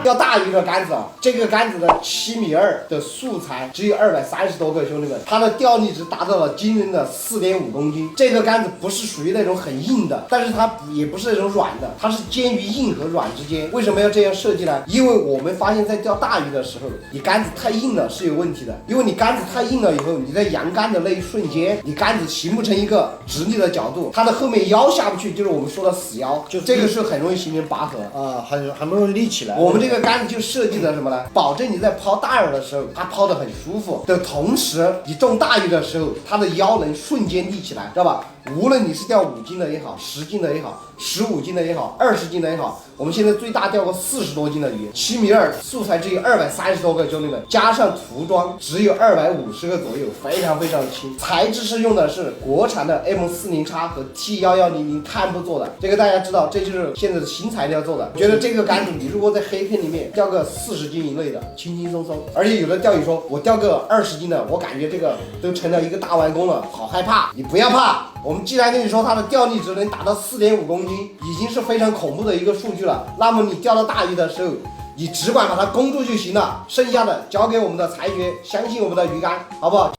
钓大鱼的杆子啊，这个杆子的7.2米的素材只有230多个，兄弟们，它的钓力值达到了惊人的4.5公斤。这个杆子不是属于那种很硬的，但是它也不是那种软的，它是介于硬和软之间。为什么要这样设计呢？因为我们发现，在钓大鱼的时候，你杆子太硬了是有问题的，因为你杆子太硬了以后，你在扬杆的那一瞬间，你杆子形不成一个直立的角度，它的后面腰下不去，就是我们说的死腰，就这个是很容易形成拔河啊，很不容易立起来。我们这个杆子就设计的什么呢？保证你在抛大饵的时候，它抛得很舒服的同时，你中大鱼的时候，它的腰能瞬间立起来，知道吧？无论你是钓5斤的也好，10斤的也好，15斤的也好，20斤的也好，我们现在最大钓过40多斤的鱼，7.2米，素材只有230多个，兄弟们，加上涂装只有250个左右，非常非常轻。材质是用的是国产的 M40X 和 T1100碳布做的，这个大家知道，这就是现在的新材料做的。觉得这个杆子，你如果在黑片里面钓个40斤以内的，轻轻松松。而且有的钓友说，我钓个20斤的，我感觉这个都成了一个大完工了，好害怕。你不要怕。我们既然跟你说它的钓力值能达到4.5公斤，已经是非常恐怖的一个数据了。那么你钓到大鱼的时候，你只管把它攻住就行了，剩下的交给我们的才学，相信我们的鱼竿，好不好？